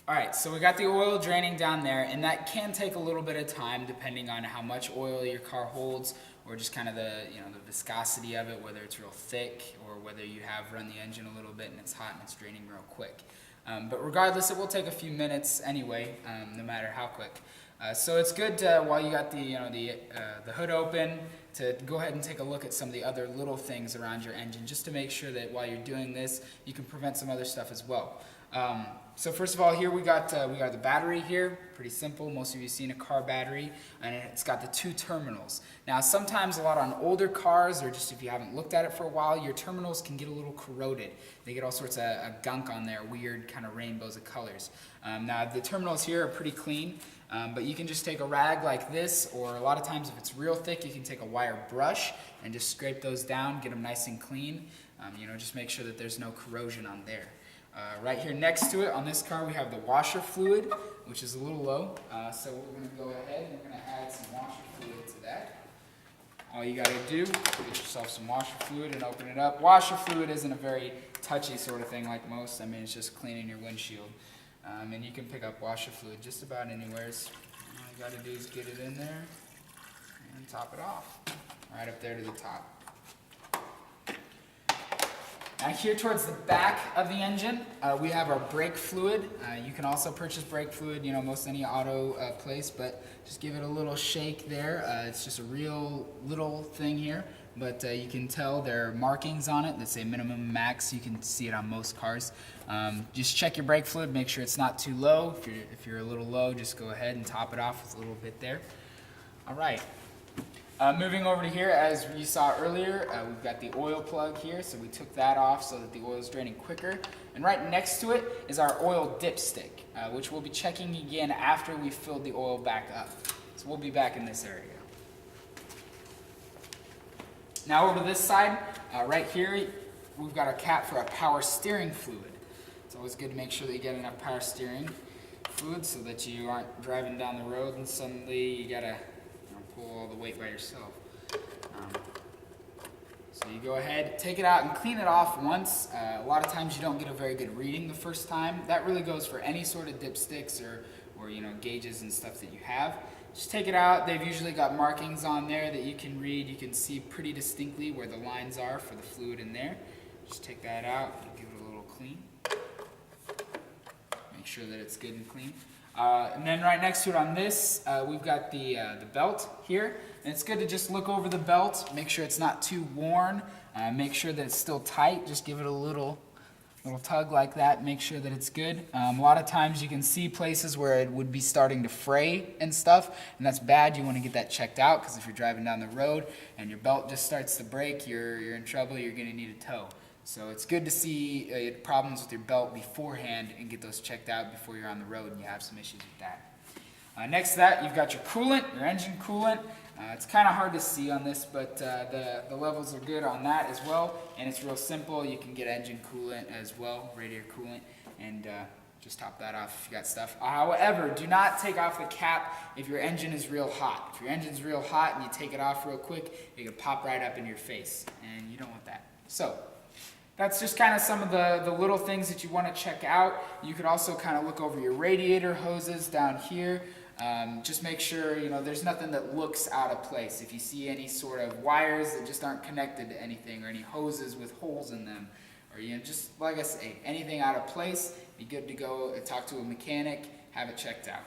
All right, so we got the oil draining down there, and that can take a little bit of time depending on how much oil your car holds, or just kind of the the viscosity of it, whether it's real thick or whether you have run the engine a little bit and it's hot and it's draining real quick. But regardless, it will take a few minutes anyway, no matter how quick. So it's good to, while you got the hood open, to go ahead and take a look at some of the other little things around your engine, just to make sure that while you're doing this, you can prevent some other stuff as well. So first of all, here we got the battery here. Pretty simple. Most of you have seen a car battery, and it's got the two terminals. Now, sometimes a lot on older cars, or just if you haven't looked at it for a while, your terminals can get a little corroded. They get all sorts of gunk on there, weird kind of rainbows of colors. Now, the terminals here are pretty clean, but you can just take a rag like this, or a lot of times if it's real thick, you can take a wire brush and just scrape those down, get them nice and clean. Just make sure that there's no corrosion on there. Right here next to it on this car we have the washer fluid, which is a little low. So we're going to go ahead and we're going to add some washer fluid to that. All you got to do is get yourself some washer fluid and open it up. Washer fluid isn't a very touchy sort of thing like most. I mean, it's just cleaning your windshield. And you can pick up washer fluid just about anywhere. All you got to do is get it in there and top it off. Right up there to the top. Now here towards the back of the engine, we have our brake fluid. You can also purchase brake fluid, most any auto place, but just give it a little shake there. It's just a real little thing here, but you can tell there are markings on it that say minimum and max. You can see it on most cars. Just check your brake fluid, make sure it's not too low. If you're a little low, just go ahead and top it off with a little bit there. All right. Moving over to here, as you saw earlier, we've got the oil plug here, so we took that off so that the oil is draining quicker. And right next to it is our oil dipstick, which we'll be checking again after we've filled the oil back up. So we'll be back in this area. Now over to this side, right here, we've got a cap for our power steering fluid. It's always good to make sure that you get enough power steering fluid so that you aren't driving down the road and suddenly you gotta pull all the weight by yourself. So you go ahead, take it out and clean it off once. A lot of times you don't get a very good reading the first time. That really goes for any sort of dipsticks or gauges and stuff that you have. Just take it out. They've usually got markings on there that you can read. You can see pretty distinctly where the lines are for the fluid in there. Just take that out and give it a little clean. Make sure that it's good and clean. And then right next to it on this, we've got the belt here. And it's good to just look over the belt, make sure it's not too worn, make sure that it's still tight. Just give it a little tug like that, make sure that it's good. A lot of times you can see places where it would be starting to fray and stuff, and that's bad. You want to get that checked out, because if you're driving down the road and your belt just starts to break, you're in trouble, you're going to need a tow. So it's good to see problems with your belt beforehand and get those checked out before you're on the road and you have some issues with that. Next to that, you've got your coolant, your engine coolant. It's kind of hard to see on this, but the levels are good on that as well. And it's real simple. You can get engine coolant as well, radiator coolant, and just top that off if you got stuff. However, do not take off the cap if your engine is real hot. If your engine's real hot and you take it off real quick, it can pop right up in your face, and you don't want that. So that's just kind of some of the little things that you want to check out. You could also kind of look over your radiator hoses down here. Just make sure there's nothing that looks out of place. If you see any sort of wires that just aren't connected to anything, or any hoses with holes in them, or just like I say, anything out of place, be good to go talk to a mechanic, have it checked out.